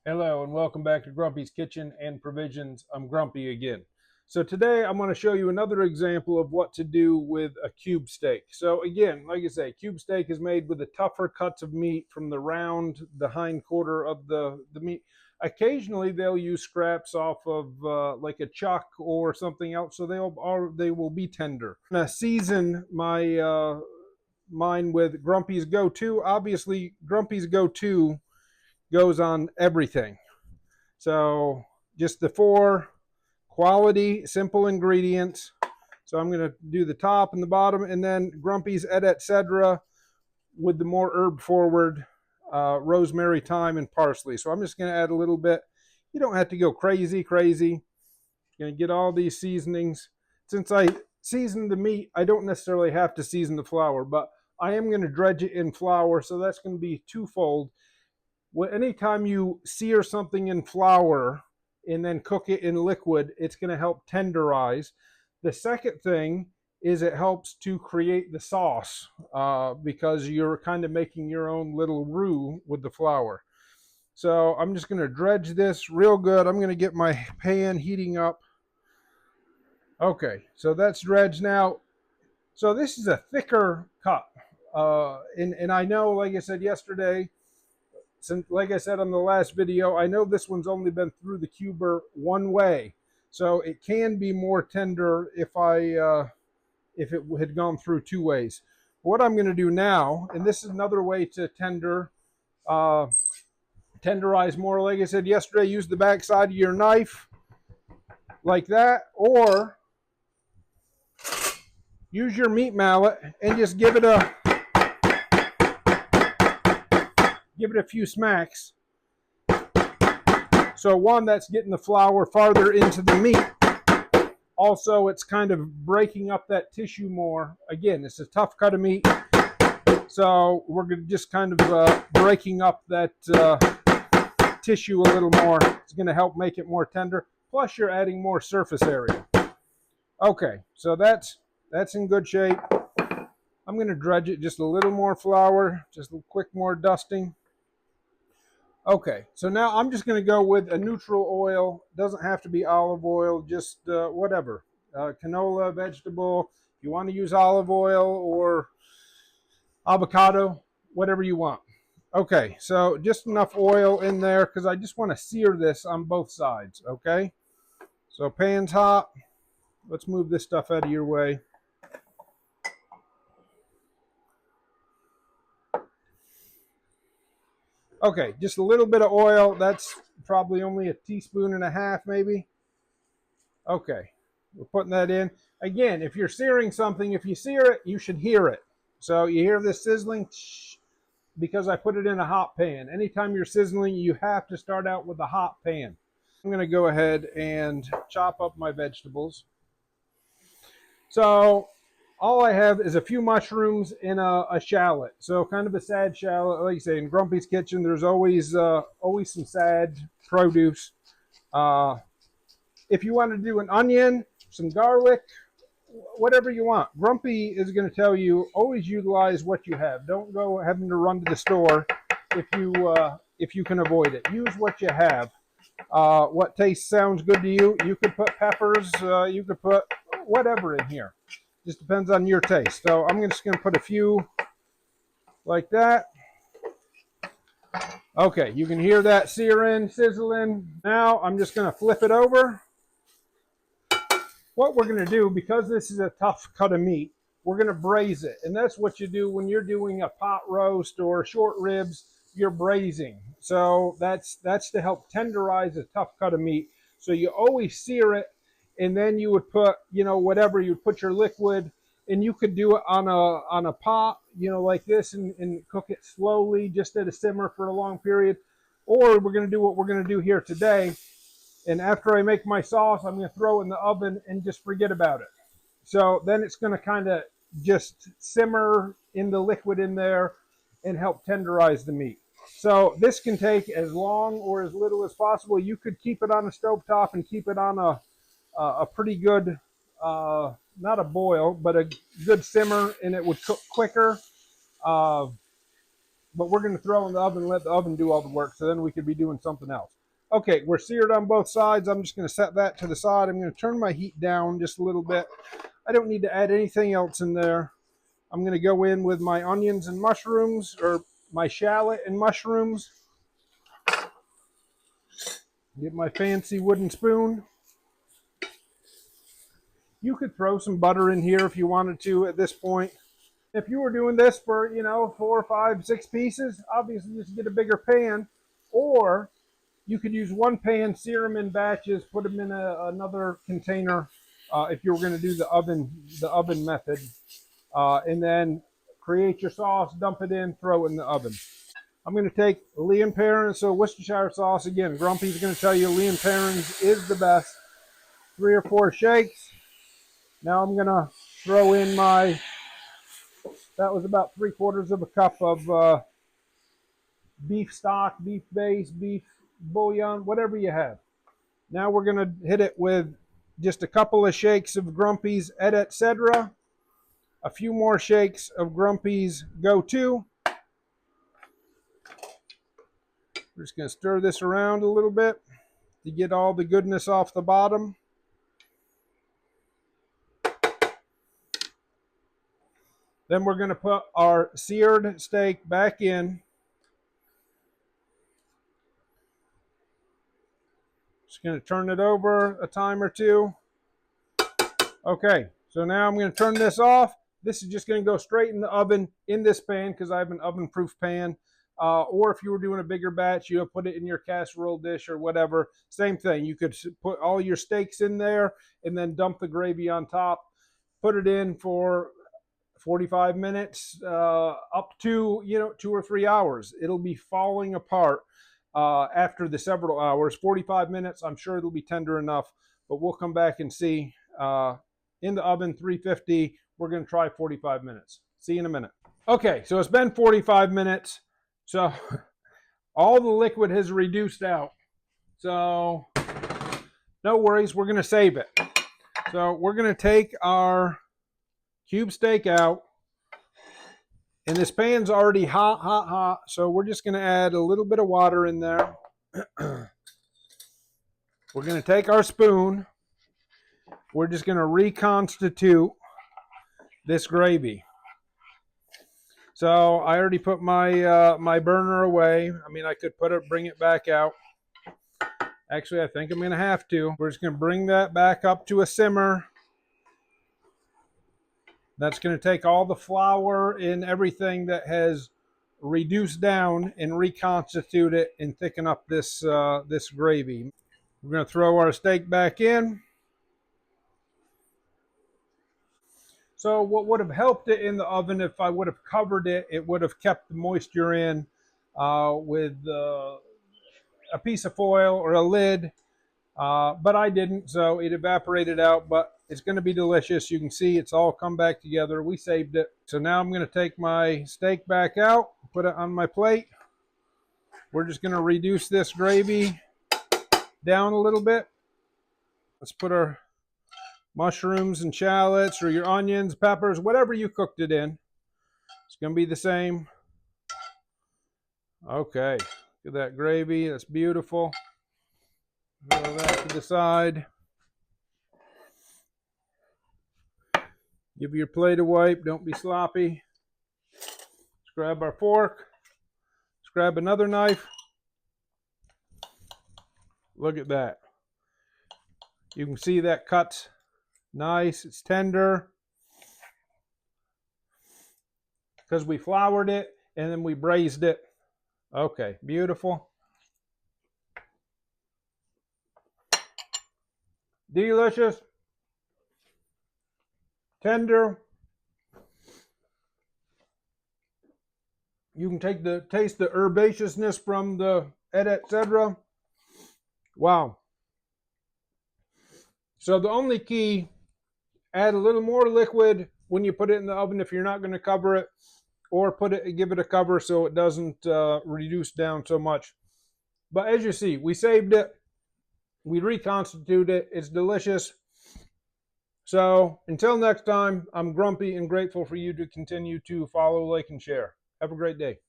Hello and welcome back to Grumpy's Kitchen and Provisions. I'm Grumpy again. So today I'm going to show you another example of what to do with a cube steak. So again, like I say, cube steak is made with the tougher cuts of meat from the hind quarter of the meat. Occasionally they'll use scraps off of like a chuck or something else, so they will be tender. I'm going to season my mine with Grumpy's Go-To. Obviously, Grumpy's Go-To goes on everything. So just the four quality, simple ingredients. So I'm going to do the top and the bottom, and then Grumpy's Etcetera with the more herb forward rosemary, thyme, and parsley. So I'm just going to add a little bit. You don't have to go crazy. You're going to get all these seasonings. Since I seasoned the meat, I don't necessarily have to season the flour, but I am going to dredge it in flour, so that's going to be twofold. Anytime you sear something in flour and then cook it in liquid, it's going to help tenderize. The second thing is it helps to create the sauce because you're kind of making your own little roux with the flour. So I'm just going to dredge this real good. I'm going to get my pan heating up. Okay, so that's dredged now. So this is a thicker cut. And I know, like I said yesterday, since, like I said on the last video, I know this one's only been through the cuber one way, so it can be more tender if it had gone through two ways. What I'm going to do now, and this is another way to tenderize more. Like I said yesterday, use the back side of your knife like that, or use your meat mallet and just give it a few smacks. So one, that's getting the flour farther into the meat. Also, it's kind of breaking up that tissue more. Again, it's a tough cut of meat, so we're just kind of breaking up that tissue a little more. It's going to help make it more tender. Plus, you're adding more surface area. Okay, so that's in good shape. I'm going to dredge it just a little more flour, just a quick more dusting. Okay, so now I'm just going to go with a neutral oil. Doesn't have to be olive oil, just whatever. Canola, vegetable. If you want to use olive oil or avocado, whatever you want. Okay, so just enough oil in there because I just want to sear this on both sides, okay? So pan's hot. Let's move this stuff out of your way. Okay, just a little bit of oil. That's probably only a teaspoon and a half, maybe. Okay, we're putting that in. Again, if you're searing something, if you sear it, you should hear it. So you hear this sizzling because I put it in a hot pan. Anytime you're sizzling, you have to start out with a hot pan. I'm going to go ahead and chop up my vegetables. So all I have is a few mushrooms in a shallot. So kind of a sad shallot. Like you say, in Grumpy's Kitchen, there's always some sad produce. If you want to do an onion, some garlic, whatever you want. Grumpy is going to tell you always utilize what you have. Don't go having to run to the store if you can avoid it. Use what you have. What taste sounds good to you. You could put peppers. You could put whatever in here. Just depends on your taste. So I'm just going to put a few like that. Okay, you can hear that searing, sizzling. Now I'm just going to flip it over. What we're going to do, because this is a tough cut of meat, we're going to braise it. And that's what you do when you're doing a pot roast or short ribs, you're braising. So that's to help tenderize a tough cut of meat. So you always sear it, and then you would put, whatever, you'd put your liquid, and you could do it on a pot, like this, and cook it slowly, just at a simmer for a long period. Or we're going to do what we're going to do here today. And after I make my sauce, I'm going to throw it in the oven and just forget about it. So then it's going to kind of just simmer in the liquid in there and help tenderize the meat. So this can take as long or as little as possible. You could keep it on a stovetop and keep it on a pretty good, not a boil, but a good simmer, and it would cook quicker. but we're going to throw in the oven and let the oven do all the work, so then we could be doing something else. Okay, we're seared on both sides. I'm just going to set that to the side. I'm going to turn my heat down just a little bit. I don't need to add anything else in there. I'm going to go in with my onions and mushrooms, or my shallot and mushrooms. Get my fancy wooden spoon. You could throw some butter in here if you wanted to at this point. If you were doing this for, 4, 5, 6 pieces, obviously just get a bigger pan. Or you could use one pan, sear them in batches, put them in another container if you were going to do the oven method. And then create your sauce, dump it in, throw it in the oven. I'm going to take Lea and Perrins, so Worcestershire sauce. Again, Grumpy's going to tell you Lea and Perrins is the best. 3 or 4 shakes. Now I'm going to throw in that was about 3/4 of a cup of beef stock, beef base, beef bouillon, whatever you have. Now we're going to hit it with just a couple of shakes of Grumpy's Etcetera. A few more shakes of Grumpy's Go To. We're just going to stir this around a little bit to get all the goodness off the bottom. Then we're going to put our seared steak back in. Just going to turn it over a time or two. Okay, so now I'm going to turn this off. This is just going to go straight in the oven in this pan because I have an oven-proof pan. Or if you were doing a bigger batch, you would put it in your casserole dish or whatever. Same thing. You could put all your steaks in there and then dump the gravy on top. Put it in for 45 minutes up to 2 or 3 hours. It'll be falling apart after the several hours. 45 minutes, I'm sure it'll be tender enough, but we'll come back and see. In the oven, 350. We're going to try 45 minutes. See you in a minute. Okay, so it's been 45 minutes. So all the liquid has reduced out. So no worries, we're going to save it. So we're going to take our cube steak out. And this pan's already hot, hot, hot. So we're just going to add a little bit of water in there. We're going to take our spoon. We're just going to reconstitute this gravy. So I already put my my burner away. I mean, I could bring it back out. Actually, I think I'm going to have to. We're just going to bring that back up to a simmer. That's going to take all the flour and everything that has reduced down and reconstitute it and thicken up this this gravy. We're going to throw our steak back in. So what would have helped it in the oven if I would have covered it, it would have kept the moisture in with a piece of foil or a lid, but I didn't, so it evaporated out, but it's going to be delicious. You can see it's all come back together. We saved it. So now I'm going to take my steak back out, put it on my plate. We're just going to reduce this gravy down a little bit. Let's put our mushrooms and shallots, or your onions, peppers, whatever you cooked it in. It's going to be the same. Okay, look at that gravy. That's beautiful. Throw that to the side. Give your plate a wipe. Don't be sloppy. Let's grab our fork. Let's grab another knife. Look at that. You can see that cuts nice. It's tender because we floured it and then we braised it. Okay, beautiful. Delicious. Tender. You can taste the herbaceousness from the Etcetera. Wow. So the only key, add a little more liquid when you put it in the oven if you're not going to cover it, or give it a cover so it doesn't reduce down so much. But as you see, we saved it. We reconstituted it. It's delicious. So until next time, I'm grumpy and grateful for you to continue to follow, like, and share. Have a great day.